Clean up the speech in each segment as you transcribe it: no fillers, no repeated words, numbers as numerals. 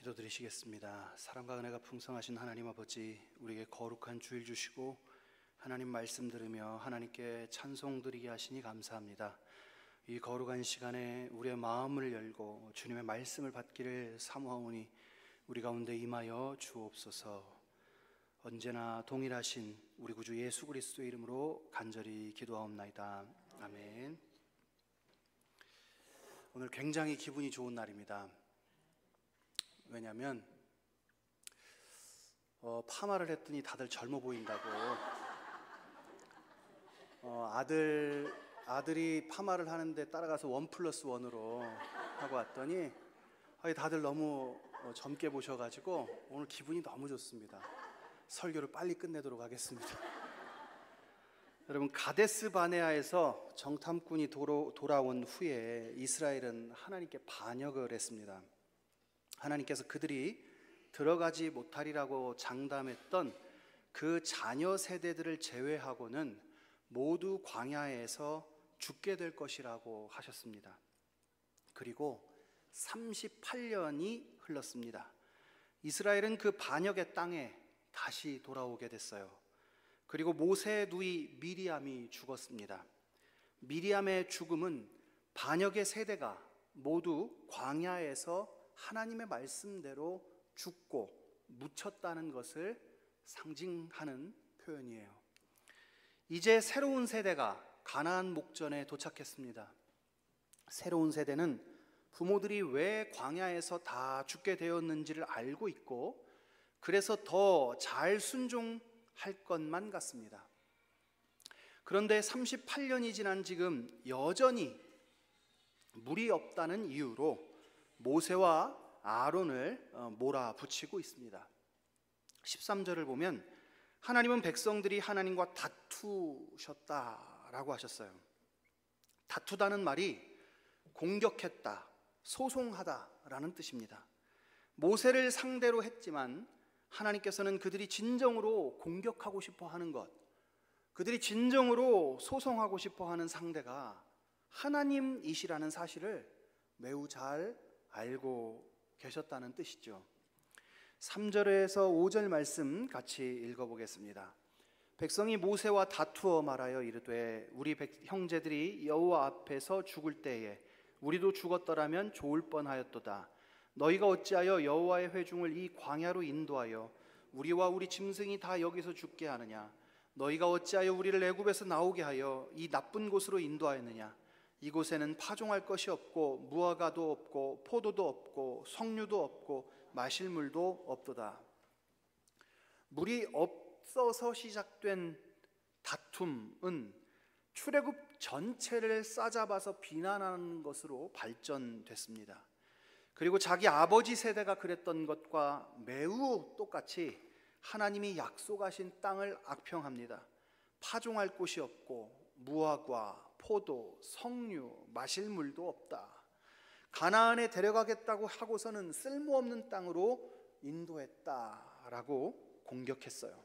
기도드리시겠습니다. 사랑과 은혜가 풍성하신 하나님 아버지, 우리에게 거룩한 주일 주시고 하나님 말씀 들으며 하나님께 찬송 드리게 하시니 감사합니다. 이 거룩한 시간에 우리의 마음을 열고 주님의 말씀을 받기를 사모하오니 우리 가운데 임하여 주옵소서. 언제나 동일하신 우리 구주 예수 그리스도의 이름으로 간절히 기도하옵나이다. 아멘. 오늘 굉장히 기분이 좋은 날입니다. 왜냐하면 파마를 했더니 다들 젊어 보인다고. 아들이 파마를 하는데 따라가서 1+1으로 하고 왔더니 다들 너무 젊게 보셔가지고 오늘 기분이 너무 좋습니다. 설교를 빨리 끝내도록 하겠습니다. 여러분, 가데스 바네아에서 정탐꾼이 돌아온 후에 이스라엘은 하나님께 반역을 했습니다. 하나님께서 그들이 들어가지 못하리라고 장담했던 그 자녀 세대들을 제외하고는 모두 광야에서 죽게 될 것이라고 하셨습니다. 그리고 38년이 흘렀습니다. 이스라엘은 그 반역의 땅에 다시 돌아오게 됐어요. 그리고 모세의 누이 미리암이 죽었습니다. 미리암의 죽음은 반역의 세대가 모두 광야에서 하나님의 말씀대로 죽고 묻혔다는 것을 상징하는 표현이에요. 이제 새로운 세대가 가나안 목전에 도착했습니다. 새로운 세대는 부모들이 왜 광야에서 다 죽게 되었는지를 알고 있고, 그래서 더 잘 순종할 것만 같습니다. 그런데 38년이 지난 지금 여전히 물이 없다는 이유로 모세와 아론을 몰아붙이고 있습니다. 13절을 보면 하나님은 백성들이 하나님과 다투셨다라고 하셨어요. 다투다는 말이 공격했다, 소송하다라는 뜻입니다. 모세를 상대로 했지만 하나님께서는 그들이 진정으로 공격하고 싶어 하는 것, 그들이 진정으로 소송하고 싶어 하는 상대가 하나님이시라는 사실을 매우 잘 알고 계셨다는 뜻이죠. 3절에서 5절 말씀 같이 읽어보겠습니다. 백성이 모세와 다투어 말하여 이르되 우리 형제들이 여호와 앞에서 죽을 때에 우리도 죽었더라면 좋을 뻔하였도다. 너희가 어찌하여 여호와의 회중을 이 광야로 인도하여 우리와 우리 짐승이 다 여기서 죽게 하느냐? 너희가 어찌하여 우리를 애굽에서 나오게 하여 이 나쁜 곳으로 인도하였느냐? 이곳에는 파종할 것이 없고 무화과도 없고 포도도 없고 석류도 없고 마실 물도 없도다. 물이 없어서 시작된 다툼은 출애굽 전체를 싸잡아서 비난하는 것으로 발전됐습니다. 그리고 자기 아버지 세대가 그랬던 것과 매우 똑같이 하나님이 약속하신 땅을 악평합니다. 파종할 곳이 없고 무화과, 포도, 석류, 마실 물도 없다. 가나안에 데려가겠다고 하고서는 쓸모없는 땅으로 인도했다라고 공격했어요.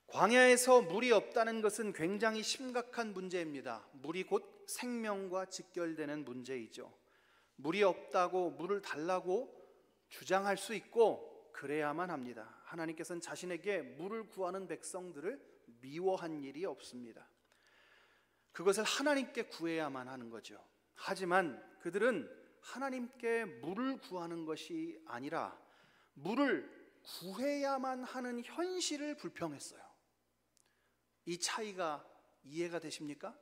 광야에서 물이 없다는 것은 굉장히 심각한 문제입니다. 물이 곧 생명과 직결되는 문제이죠. 물이 없다고 물을 달라고 주장할 수 있고 그래야만 합니다. 하나님께서는 자신에게 물을 구하는 백성들을 미워한 일이 없습니다. 그것을 하나님께 구해야만 하는 거죠. 하지만 그들은 하나님께 물을 구하는 것이 아니라 물을 구해야만 하는 현실을 불평했어요. 이 차이가 이해가 되십니까?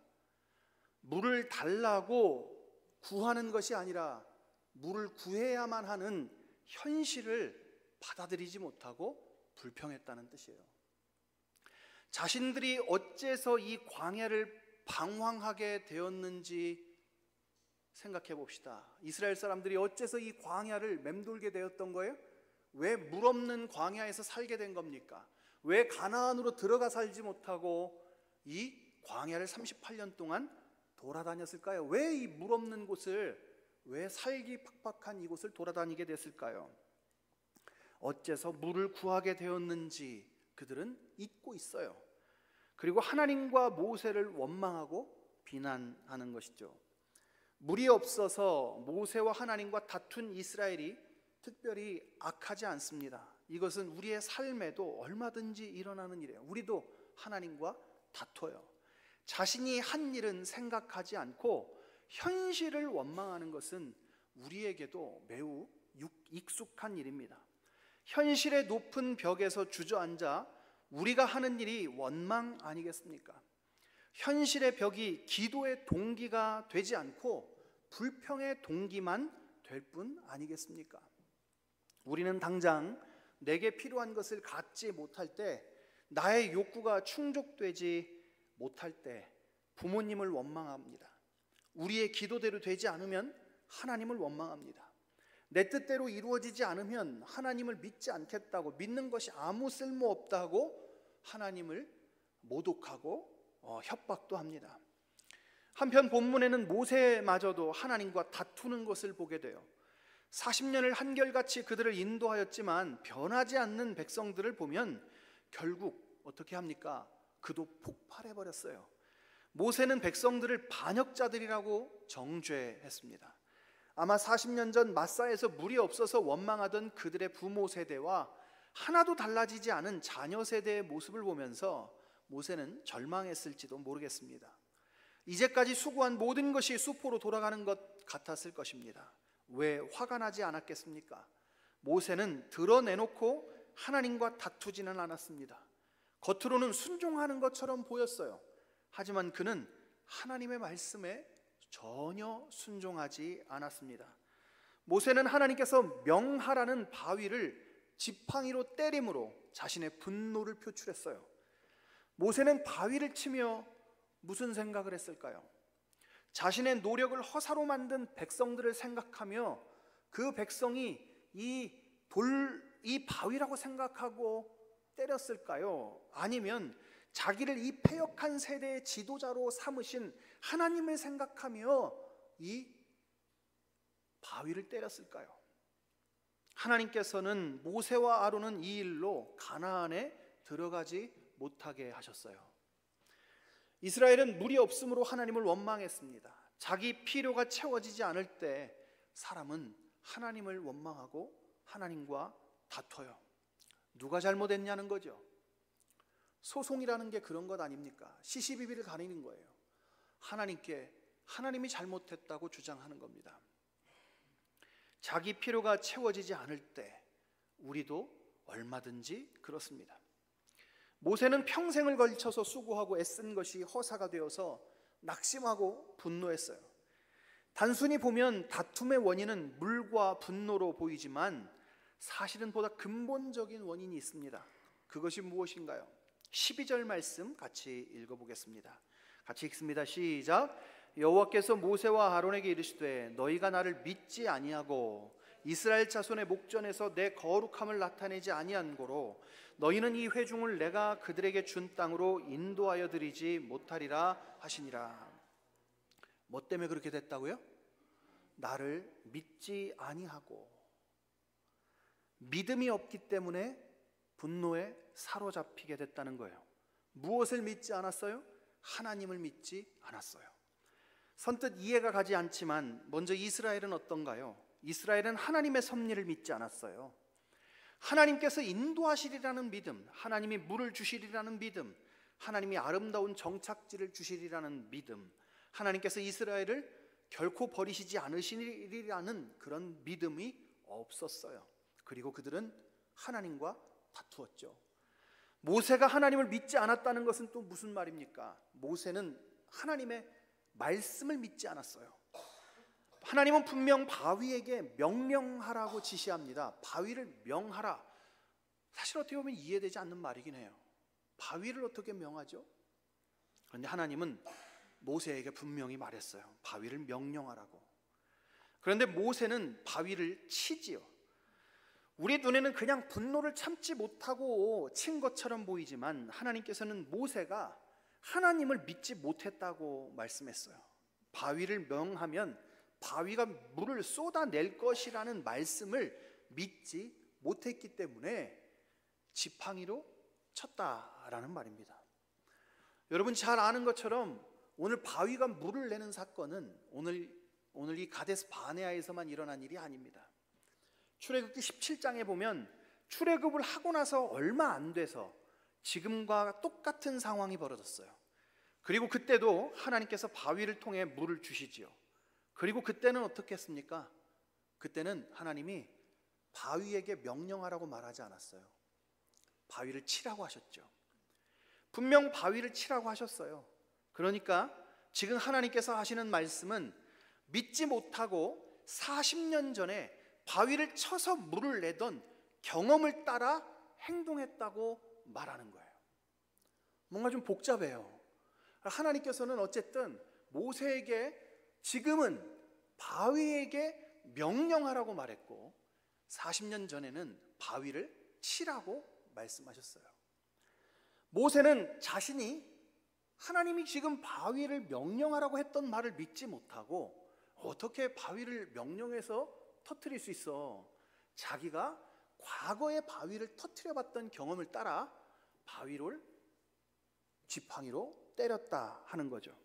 물을 달라고 구하는 것이 아니라 물을 구해야만 하는 현실을 받아들이지 못하고 불평했다는 뜻이에요. 자신들이 어째서 이 광야를 방황하게 되었는지 생각해 봅시다. 이스라엘 사람들이 어째서 이 광야를 맴돌게 되었던 거예요? 왜 물 없는 광야에서 살게 된 겁니까? 왜 가나안으로 들어가 살지 못하고 이 광야를 38년 동안 돌아다녔을까요? 왜 이 물 없는 곳을, 왜 살기 팍팍한 이곳을 돌아다니게 됐을까요? 어째서 물을 구하게 되었는지 그들은 잊고 있어요. 그리고 하나님과 모세를 원망하고 비난하는 것이죠. 물이 없어서 모세와 하나님과 다툰 이스라엘이 특별히 악하지 않습니다. 이것은 우리의 삶에도 얼마든지 일어나는 일이에요. 우리도 하나님과 다퉈요. 자신이 한 일은 생각하지 않고 현실을 원망하는 것은 우리에게도 매우 익숙한 일입니다. 현실의 높은 벽에서 주저앉아 우리가 하는 일이 원망 아니겠습니까? 현실의 벽이 기도의 동기가 되지 않고 불평의 동기만 될 뿐 아니겠습니까? 우리는 당장 내게 필요한 것을 갖지 못할 때, 나의 욕구가 충족되지 못할 때 부모님을 원망합니다. 우리의 기도대로 되지 않으면 하나님을 원망합니다. 내 뜻대로 이루어지지 않으면 하나님을 믿지 않겠다고, 믿는 것이 아무 쓸모없다고 하나님을 모독하고 협박도 합니다. 한편 본문에는 모세마저도 하나님과 다투는 것을 보게 돼요. 40년을 한결같이 그들을 인도하였지만 변하지 않는 백성들을 보면 결국 어떻게 합니까? 그도 폭발해버렸어요. 모세는 백성들을 반역자들이라고 정죄했습니다. 아마 40년 전 마사에서 물이 없어서 원망하던 그들의 부모 세대와 하나도 달라지지 않은 자녀 세대의 모습을 보면서 모세는 절망했을지도 모르겠습니다. 이제까지 수고한 모든 것이 수포로 돌아가는 것 같았을 것입니다. 왜 화가 나지 않았겠습니까? 모세는 드러내놓고 하나님과 다투지는 않았습니다. 겉으로는 순종하는 것처럼 보였어요. 하지만 그는 하나님의 말씀에 전혀 순종하지 않았습니다. 모세는 하나님께서 명하라는 바위를 지팡이로 때림으로 자신의 분노를 표출했어요. 모세는 바위를 치며 무슨 생각을 했을까요? 자신의 노력을 허사로 만든 백성들을 생각하며 그 백성이 이 바위라고 생각하고 때렸을까요? 아니면 자기를 이 패역한 세대의 지도자로 삼으신 하나님을 생각하며 이 바위를 때렸을까요? 하나님께서는 모세와 아론은 이 일로 가나안에 들어가지 못하게 하셨어요. 이스라엘은 물이 없으므로 하나님을 원망했습니다. 자기 필요가 채워지지 않을 때 사람은 하나님을 원망하고 하나님과 다퉈요. 누가 잘못했냐는 거죠. 소송이라는 게 그런 것 아닙니까? 시시비비를 가리는 거예요. 하나님이 잘못했다고 주장하는 겁니다. 자기 필요가 채워지지 않을 때 우리도 얼마든지 그렇습니다. 모세는 평생을 걸쳐서 수고하고 애쓴 것이 허사가 되어서 낙심하고 분노했어요. 단순히 보면 다툼의 원인은 물과 분노로 보이지만 사실은 보다 근본적인 원인이 있습니다. 그것이 무엇인가요? 12절 말씀 같이 읽어보겠습니다. 같이 읽습니다. 시작. 여호와께서 모세와 아론에게 이르시되 너희가 나를 믿지 아니하고 이스라엘 자손의 목전에서 내 거룩함을 나타내지 아니한 고로 너희는 이 회중을 내가 그들에게 준 땅으로 인도하여 드리지 못하리라 하시니라. 뭐 때문에 그렇게 됐다고요? 나를 믿지 아니하고, 믿음이 없기 때문에 분노에 사로잡히게 됐다는 거예요. 무엇을 믿지 않았어요? 하나님을 믿지 않았어요. 선뜻 이해가 가지 않지만 먼저 이스라엘은 어떤가요? 이스라엘은 하나님의 섭리를 믿지 않았어요. 하나님께서 인도하시리라는 믿음, 하나님이 물을 주시리라는 믿음, 하나님이 아름다운 정착지를 주시리라는 믿음, 하나님께서 이스라엘을 결코 버리시지 않으시리라는 그런 믿음이 없었어요. 그리고 그들은 하나님과 다투었죠. 모세가 하나님을 믿지 않았다는 것은 또 무슨 말입니까? 모세는 하나님의 말씀을 믿지 않았어요. 하나님은 분명 바위에게 명령하라고 지시합니다. 바위를 명하라. 사실 어떻게 보면 이해되지 않는 말이긴 해요. 바위를 어떻게 명하죠? 그런데 하나님은 모세에게 분명히 말했어요. 바위를 명령하라고. 그런데 모세는 바위를 치지요. 우리 눈에는 그냥 분노를 참지 못하고 친 것처럼 보이지만 하나님께서는 모세가 하나님을 믿지 못했다고 말씀했어요. 바위를 명하면 바위가 물을 쏟아낼 것이라는 말씀을 믿지 못했기 때문에 지팡이로 쳤다라는 말입니다. 여러분 잘 아는 것처럼 오늘 바위가 물을 내는 사건은 오늘 이 가데스 바네아에서만 일어난 일이 아닙니다. 출애굽기 17장에 보면 출애굽을 하고 나서 얼마 안 돼서 지금과 똑같은 상황이 벌어졌어요. 그리고 그때도 하나님께서 바위를 통해 물을 주시지요. 그리고 그때는 어떻게 했습니까? 그때는 하나님이 바위에게 명령하라고 말하지 않았어요. 바위를 치라고 하셨죠. 분명 바위를 치라고 하셨어요. 그러니까 지금 하나님께서 하시는 말씀은 믿지 못하고 40년 전에 바위를 쳐서 물을 내던 경험을 따라 행동했다고 말하는 거예요. 뭔가 좀 복잡해요. 하나님께서는 어쨌든 모세에게 지금은 바위에게 명령하라고 말했고 40년 전에는 바위를 치라고 말씀하셨어요. 모세는 자신이 하나님이 지금 바위를 명령하라고 했던 말을 믿지 못하고 어떻게 바위를 명령해서 터뜨릴 수 있어? 자기가 과거에 바위를 터뜨려 봤던 경험을 따라 바위를 지팡이로 때렸다 하는 거죠.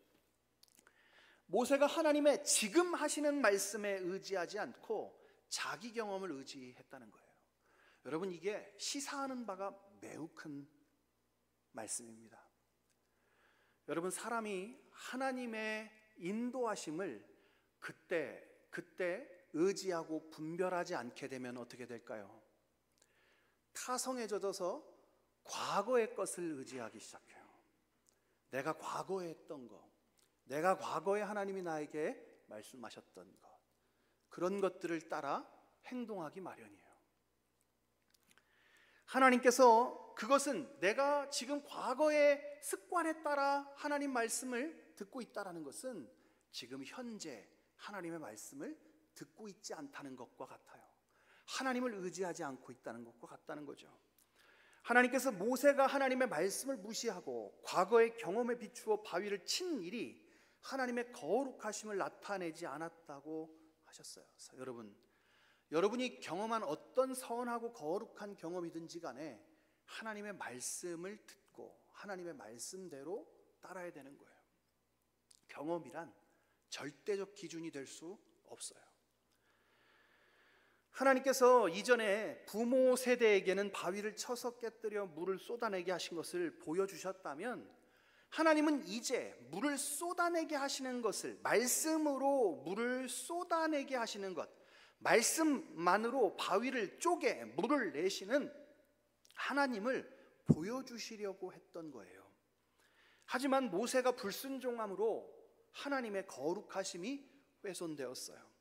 모세가 하나님의 지금 하시는 말씀에 의지하지 않고 자기 경험을 의지했다는 거예요. 여러분, 이게 시사하는 바가 매우 큰 말씀입니다. 여러분, 사람이 하나님의 인도하심을 그때 의지하고 분별하지 않게 되면 어떻게 될까요? 타성에 젖어서 과거의 것을 의지하기 시작해요. 내가 과거에 했던 것, 내가 과거에 하나님이 나에게 말씀하셨던 것, 그런 것들을 따라 행동하기 마련이에요. 하나님께서 그것은 내가 지금 과거의 습관에 따라 하나님 말씀을 듣고 있다는 것은 지금 현재 하나님의 말씀을 듣고 있지 않다는 것과 같아요. 하나님을 의지하지 않고 있다는 것과 같다는 거죠. 하나님께서 모세가 하나님의 말씀을 무시하고 과거의 경험에 비추어 바위를 친 일이 하나님의 거룩하심을 나타내지 않았다고 하셨어요. 여러분이 경험한 어떤 선하고 거룩한 경험이든지 간에 하나님의 말씀을 듣고 하나님의 말씀대로 따라야 되는 거예요. 경험이란 절대적 기준이 될 수 없어요. 하나님께서 이전에 부모 세대에게는 바위를 쳐서 깨뜨려 물을 쏟아내게 하신 것을 보여주셨다면 하나님은 이제 물을 쏟아내게 하시는 것을, 말씀으로 물을 쏟아내게 하시는 것, 말씀만으로 바위를 쪼개 물을 내시는 하나님을 보여주시려고 했던 거예요. 하지만 모세가 불순종함으로 하나님의 거룩하심이 훼손되었어요.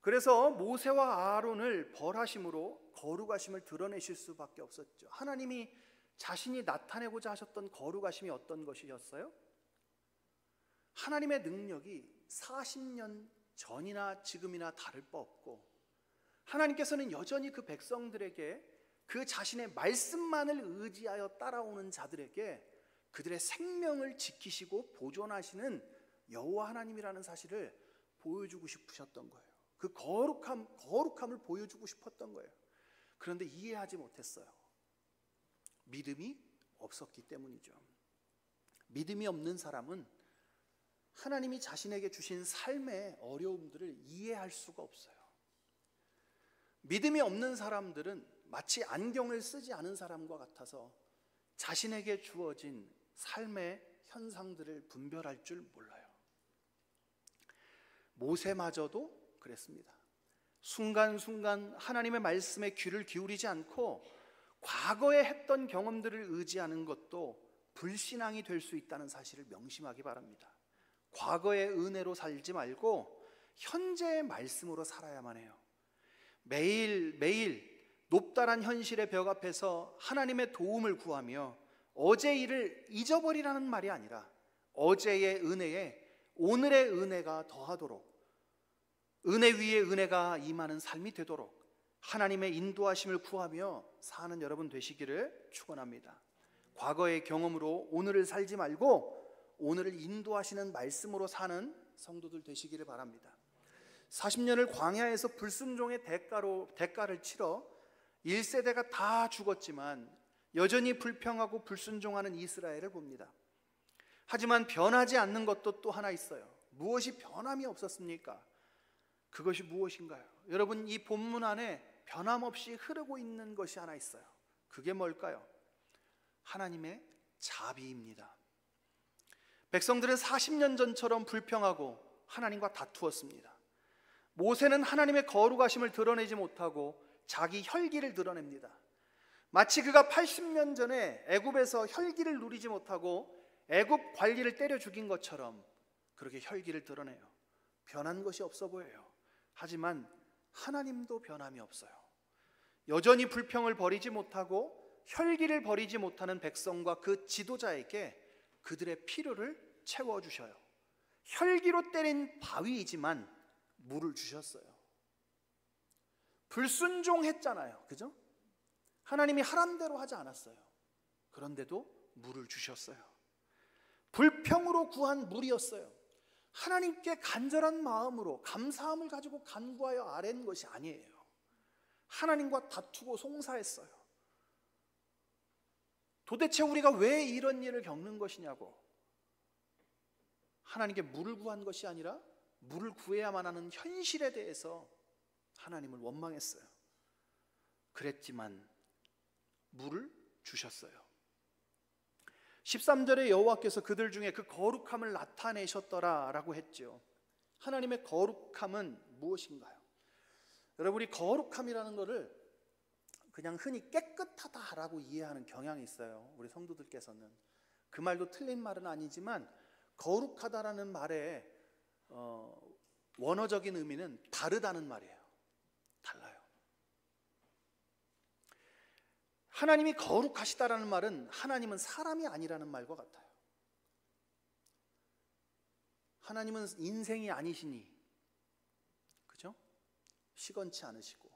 그래서 모세와 아론을 벌하심으로 거룩하심을 드러내실 수밖에 없었죠. 하나님이 자신이 나타내고자 하셨던 거룩하심이 어떤 것이었어요? 하나님의 능력이 40년 전이나 지금이나 다를 바 없고 하나님께서는 여전히 그 백성들에게 그 자신의 말씀만을 의지하여 따라오는 자들에게 그들의 생명을 지키시고 보존하시는 여호와 하나님이라는 사실을 보여주고 싶으셨던 거예요. 그 거룩함을 보여주고 싶었던 거예요. 그런데 이해하지 못했어요. 믿음이 없었기 때문이죠. 믿음이 없는 사람은 하나님이 자신에게 주신 삶의 어려움들을 이해할 수가 없어요. 믿음이 없는 사람들은 마치 안경을 쓰지 않은 사람과 같아서 자신에게 주어진 삶의 현상들을 분별할 줄 몰라요. 모세마저도 그랬습니다. 순간순간 하나님의 말씀에 귀를 기울이지 않고 과거에 했던 경험들을 의지하는 것도 불신앙이 될 수 있다는 사실을 명심하기 바랍니다. 과거의 은혜로 살지 말고 현재의 말씀으로 살아야만 해요. 매일 높다란 현실의 벽 앞에서 하나님의 도움을 구하며 어제 일을 잊어버리라는 말이 아니라 어제의 은혜에 오늘의 은혜가 더하도록, 은혜 위에 은혜가 임하는 삶이 되도록 하나님의 인도하심을 구하며 사는 여러분 되시기를 축원합니다. 과거의 경험으로 오늘을 살지 말고 오늘을 인도하시는 말씀으로 사는 성도들 되시기를 바랍니다. 40년을 광야에서 불순종의 대가를 치러 1세대가 다 죽었지만 여전히 불평하고 불순종하는 이스라엘을 봅니다. 하지만 변하지 않는 것도 또 하나 있어요. 무엇이 변함이 없었습니까? 그것이 무엇인가요? 여러분, 이 본문 안에 변함없이 흐르고 있는 것이 하나 있어요. 그게 뭘까요? 하나님의 자비입니다. 백성들은 40년 전처럼 불평하고 하나님과 다투었습니다. 모세는 하나님의 거룩하심을 드러내지 못하고 자기 혈기를 드러냅니다. 마치 그가 80년 전에 애굽에서 혈기를 누리지 못하고 애굽 관리를 때려 죽인 것처럼 그렇게 혈기를 드러내요. 변한 것이 없어 보여요. 하지만 하나님도 변함이 없어요. 여전히 불평을 버리지 못하고 혈기를 버리지 못하는 백성과 그 지도자에게 그들의 필요를 채워주셔요. 혈기로 때린 바위이지만 물을 주셨어요. 불순종했잖아요, 그죠? 하나님이 하란 대로 하지 않았어요. 그런데도 물을 주셨어요. 불평으로 구한 물이었어요. 하나님께 간절한 마음으로 감사함을 가지고 간구하여 아랜 것이 아니에요. 하나님과 다투고 송사했어요. 도대체 우리가 왜 이런 일을 겪는 것이냐고, 하나님께 물을 구한 것이 아니라 물을 구해야만 하는 현실에 대해서 하나님을 원망했어요. 그랬지만 물을 주셨어요. 13절에 여호와께서 그들 중에 그 거룩함을 나타내셨더라라고 했죠. 하나님의 거룩함은 무엇인가요? 여러분, 이 거룩함이라는 것을 그냥 흔히 깨끗하다라고 이해하는 경향이 있어요. 우리 성도들께서는 그 말도 틀린 말은 아니지만 거룩하다라는 말의 원어적인 의미는 다르다는 말이에요. 달라요. 하나님이 거룩하시다라는 말은 하나님은 사람이 아니라는 말과 같아요. 하나님은 인생이 아니시니, 그죠? 시건치 않으시고,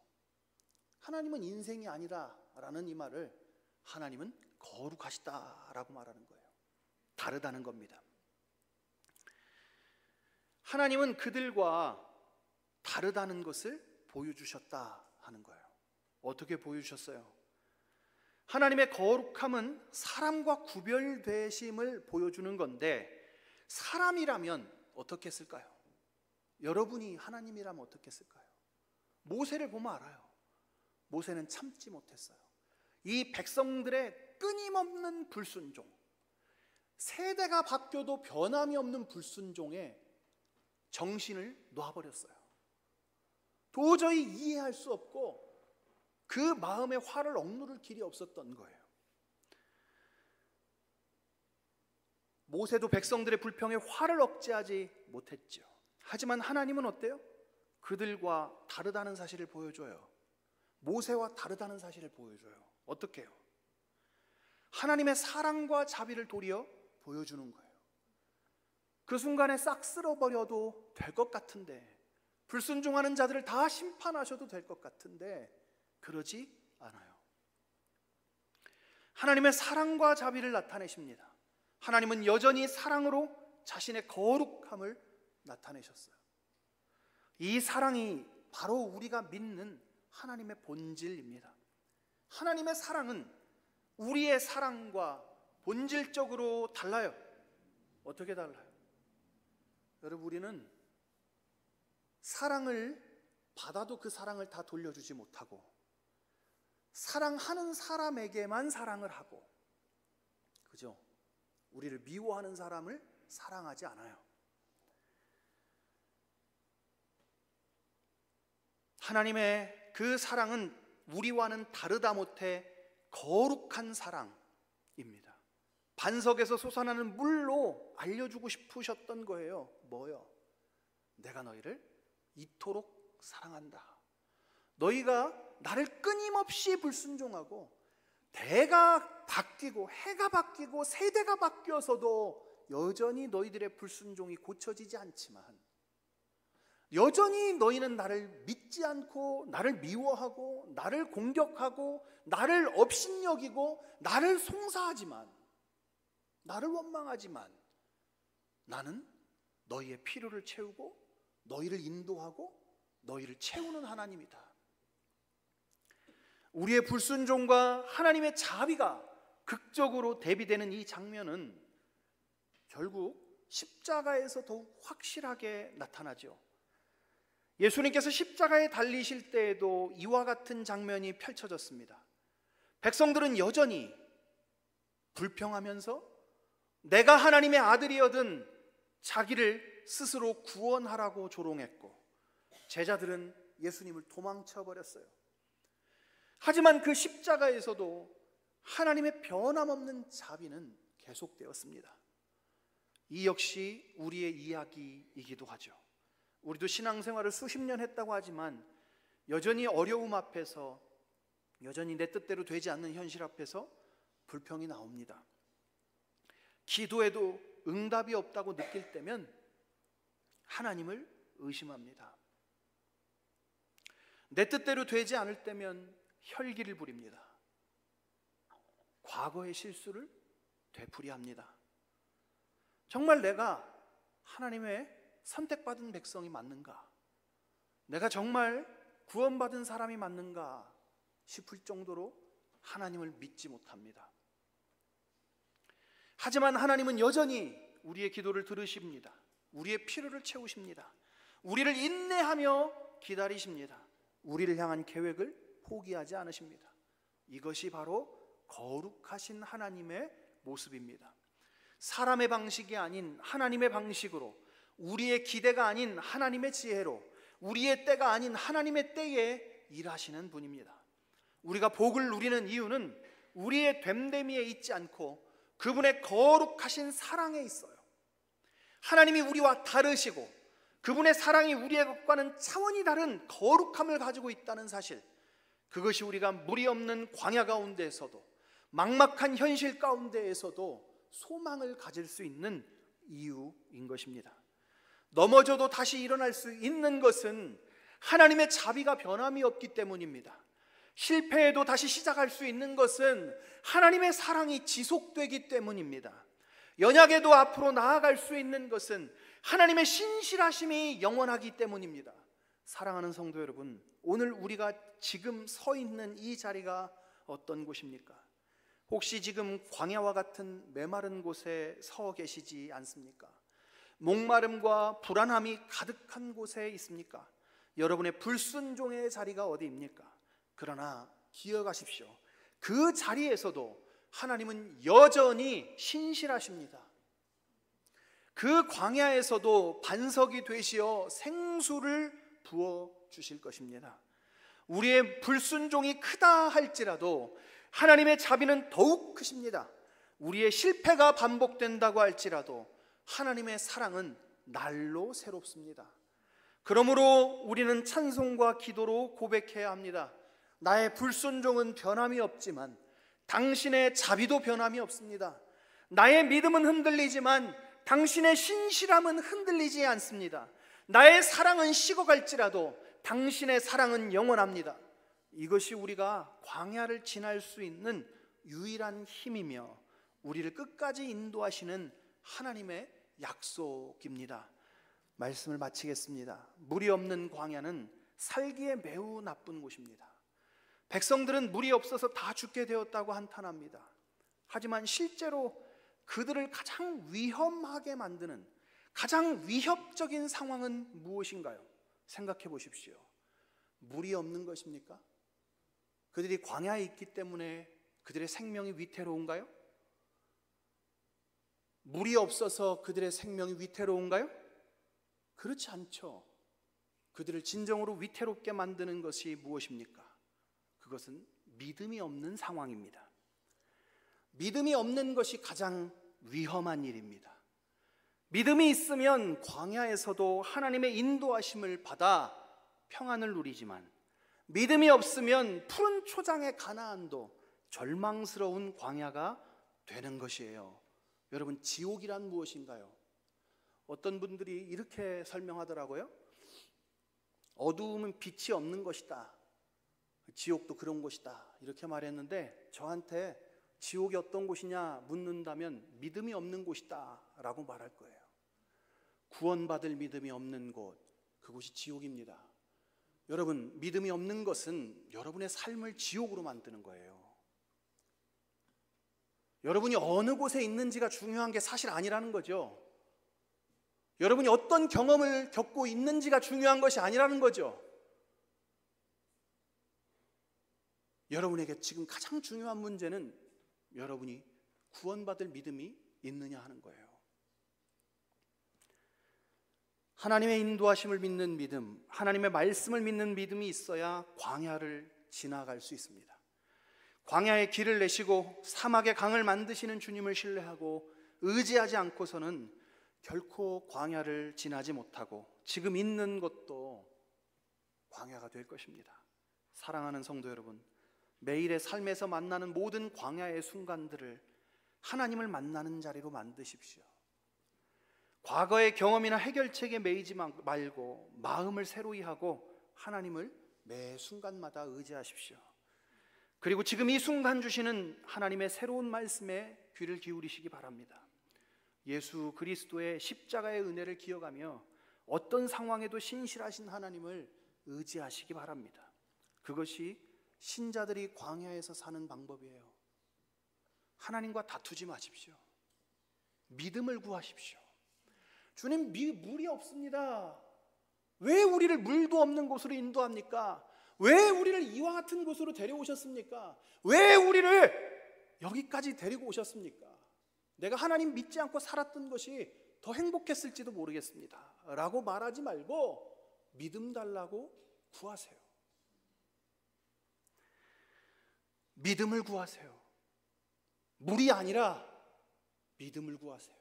하나님은 인생이 아니라라는 이 말을 하나님은 거룩하시다라고 말하는 거예요. 다르다는 겁니다. 하나님은 그들과 다르다는 것을 보여주셨다 하는 거예요. 어떻게 보여주셨어요? 하나님의 거룩함은 사람과 구별되심을 보여주는 건데, 사람이라면 어떻게 했을까요? 여러분이 하나님이라면 어떻게 했을까요? 모세를 보면 알아요. 모세는 참지 못했어요. 이 백성들의 끊임없는 불순종, 세대가 바뀌어도 변함이 없는 불순종에 정신을 놔버렸어요. 도저히 이해할 수 없고 그 마음에 화를 억누를 길이 없었던 거예요. 모세도 백성들의 불평에 화를 억제하지 못했죠. 하지만 하나님은 어때요? 그들과 다르다는 사실을 보여줘요. 모세와 다르다는 사실을 보여줘요. 어떻게 해요? 하나님의 사랑과 자비를 도리어 보여주는 거예요. 그 순간에 싹 쓸어버려도 될 것 같은데, 불순종하는 자들을 다 심판하셔도 될 것 같은데 그러지 않아요. 하나님의 사랑과 자비를 나타내십니다. 하나님은 여전히 사랑으로 자신의 거룩함을 나타내셨어요. 이 사랑이 바로 우리가 믿는 하나님의 본질입니다. 하나님의 사랑은 우리의 사랑과 본질적으로 달라요. 어떻게 달라요? 여러분, 우리는 사랑을 받아도 그 사랑을 다 돌려주지 못하고, 사랑하는 사람에게만 사랑을 하고, 그죠? 우리를 미워하는 사람을 사랑하지 않아요. 하나님의 그 사랑은 우리와는 다르다 못해 거룩한 사랑입니다. 반석에서 솟아나는 물로 알려주고 싶으셨던 거예요. 뭐요? 내가 너희를 이토록 사랑한다. 너희가 나를 끊임없이 불순종하고, 대가 바뀌고 해가 바뀌고 세대가 바뀌어서도 여전히 너희들의 불순종이 고쳐지지 않지만, 여전히 너희는 나를 믿지 않고 나를 미워하고 나를 공격하고 나를 업신여기고 나를 송사하지만, 나를 원망하지만, 나는 너희의 필요를 채우고 너희를 인도하고 너희를 채우는 하나님이다. 우리의 불순종과 하나님의 자비가 극적으로 대비되는 이 장면은 결국 십자가에서 더욱 확실하게 나타나죠. 예수님께서 십자가에 달리실 때에도 이와 같은 장면이 펼쳐졌습니다. 백성들은 여전히 불평하면서 내가 하나님의 아들이어든 자기를 스스로 구원하라고 조롱했고, 제자들은 예수님을 도망쳐 버렸어요. 하지만 그 십자가에서도 하나님의 변함없는 자비는 계속되었습니다. 이 역시 우리의 이야기이기도 하죠. 우리도 신앙생활을 수십 년 했다고 하지만 여전히 어려움 앞에서, 여전히 내 뜻대로 되지 않는 현실 앞에서 불평이 나옵니다. 기도해도 응답이 없다고 느낄 때면 하나님을 의심합니다. 내 뜻대로 되지 않을 때면 혈기를 부립니다. 과거의 실수를 되풀이합니다. 정말 내가 하나님의 선택받은 백성이 맞는가? 내가 정말 구원받은 사람이 맞는가 싶을 정도로 하나님을 믿지 못합니다. 하지만 하나님은 여전히 우리의 기도를 들으십니다. 우리의 필요를 채우십니다. 우리를 인내하며 기다리십니다. 우리를 향한 계획을 포기하지 않으십니다. 이것이 바로 거룩하신 하나님의 모습입니다. 사람의 방식이 아닌 하나님의 방식으로, 우리의 기대가 아닌 하나님의 지혜로, 우리의 때가 아닌 하나님의 때에 일하시는 분입니다. 우리가 복을 누리는 이유는 우리의 됨됨이에 있지 않고 그분의 거룩하신 사랑에 있어요. 하나님이 우리와 다르시고 그분의 사랑이 우리의 것과는 차원이 다른 거룩함을 가지고 있다는 사실, 그것이 우리가 무리 없는 광야 가운데에서도, 막막한 현실 가운데에서도 소망을 가질 수 있는 이유인 것입니다. 넘어져도 다시 일어날 수 있는 것은 하나님의 자비가 변함이 없기 때문입니다. 실패해도 다시 시작할 수 있는 것은 하나님의 사랑이 지속되기 때문입니다. 연약해도 앞으로 나아갈 수 있는 것은 하나님의 신실하심이 영원하기 때문입니다. 사랑하는 성도 여러분, 오늘 우리가 지금 서 있는 이 자리가 어떤 곳입니까? 혹시 지금 광야와 같은 메마른 곳에 서 계시지 않습니까? 목마름과 불안함이 가득한 곳에 있습니까? 여러분의 불순종의 자리가 어디입니까? 그러나 기억하십시오. 그 자리에서도 하나님은 여전히 신실하십니다. 그 광야에서도 반석이 되시어 생수를 부어 주실 것입니다. 우리의 불순종이 크다 할지라도 하나님의 자비는 더욱 크십니다. 우리의 실패가 반복된다고 할지라도 하나님의 사랑은 날로 새롭습니다. 그러므로 우리는 찬송과 기도로 고백해야 합니다. 나의 불순종은 변함이 없지만 당신의 자비도 변함이 없습니다. 나의 믿음은 흔들리지만 당신의 신실함은 흔들리지 않습니다. 나의 사랑은 식어갈지라도 당신의 사랑은 영원합니다. 이것이 우리가 광야를 지날 수 있는 유일한 힘이며 우리를 끝까지 인도하시는 하나님의 약속입니다. 말씀을 마치겠습니다. 물이 없는 광야는 살기에 매우 나쁜 곳입니다. 백성들은 물이 없어서 다 죽게 되었다고 한탄합니다. 하지만 실제로 그들을 가장 위험하게 만드는 가장 위협적인 상황은 무엇인가요? 생각해 보십시오. 물이 없는 것입니까? 그들이 광야에 있기 때문에 그들의 생명이 위태로운가요? 물이 없어서 그들의 생명이 위태로운가요? 그렇지 않죠. 그들을 진정으로 위태롭게 만드는 것이 무엇입니까? 그것은 믿음이 없는 상황입니다. 믿음이 없는 것이 가장 위험한 일입니다. 믿음이 있으면 광야에서도 하나님의 인도하심을 받아 평안을 누리지만 믿음이 없으면 푸른 초장의 가나안도 절망스러운 광야가 되는 것이에요. 여러분, 지옥이란 무엇인가요? 어떤 분들이 이렇게 설명하더라고요. 어두움은 빛이 없는 것이다. 지옥도 그런 곳이다. 이렇게 말했는데 저한테 지옥이 어떤 곳이냐 묻는다면 믿음이 없는 곳이다 라고 말할 거예요. 구원받을 믿음이 없는 곳, 그곳이 지옥입니다. 여러분, 믿음이 없는 것은 여러분의 삶을 지옥으로 만드는 거예요. 여러분이 어느 곳에 있는지가 중요한 게 사실 아니라는 거죠. 여러분이 어떤 경험을 겪고 있는지가 중요한 것이 아니라는 거죠. 여러분에게 지금 가장 중요한 문제는 여러분이 구원받을 믿음이 있느냐 하는 거예요. 하나님의 인도하심을 믿는 믿음, 하나님의 말씀을 믿는 믿음이 있어야 광야를 지나갈 수 있습니다. 광야의 길을 내시고 사막의 강을 만드시는 주님을 신뢰하고 의지하지 않고서는 결코 광야를 지나지 못하고 지금 있는 것도 광야가 될 것입니다. 사랑하는 성도 여러분, 매일의 삶에서 만나는 모든 광야의 순간들을 하나님을 만나는 자리로 만드십시오. 과거의 경험이나 해결책에 매이지 말고 마음을 새로이 하고 하나님을 매 순간마다 의지하십시오. 그리고 지금 이 순간 주시는 하나님의 새로운 말씀에 귀를 기울이시기 바랍니다. 예수 그리스도의 십자가의 은혜를 기억하며 어떤 상황에도 신실하신 하나님을 의지하시기 바랍니다. 그것이 신자들이 광야에서 사는 방법이에요. 하나님과 다투지 마십시오. 믿음을 구하십시오. 주님, 물이 없습니다. 왜 우리를 물도 없는 곳으로 인도합니까? 왜 우리를 이와 같은 곳으로 데려오셨습니까? 왜 우리를 여기까지 데리고 오셨습니까? 내가 하나님 믿지 않고 살았던 것이 더 행복했을지도 모르겠습니다 라고 말하지 말고 믿음 달라고 구하세요. 믿음을 구하세요. 물이 아니라 믿음을 구하세요.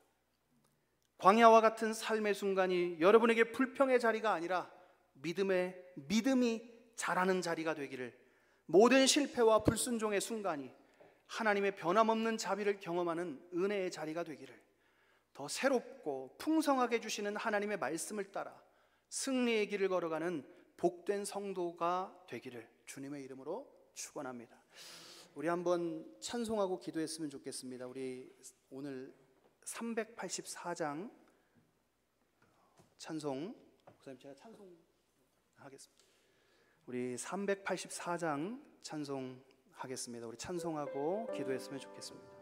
광야와 같은 삶의 순간이 여러분에게 불평의 자리가 아니라 믿음이 자라는 자리가 되기를, 모든 실패와 불순종의 순간이 하나님의 변함없는 자비를 경험하는 은혜의 자리가 되기를, 더 새롭고 풍성하게 주시는 하나님의 말씀을 따라 승리의 길을 걸어가는 복된 성도가 되기를 주님의 이름으로 축원합니다. 우리 한번 찬송하고 기도했으면 좋겠습니다. 우리 오늘 384장 찬송, 목사님 제가 찬송하겠습니다. 우리 384장 찬송하겠습니다. 우리 찬송하고 기도했으면 좋겠습니다.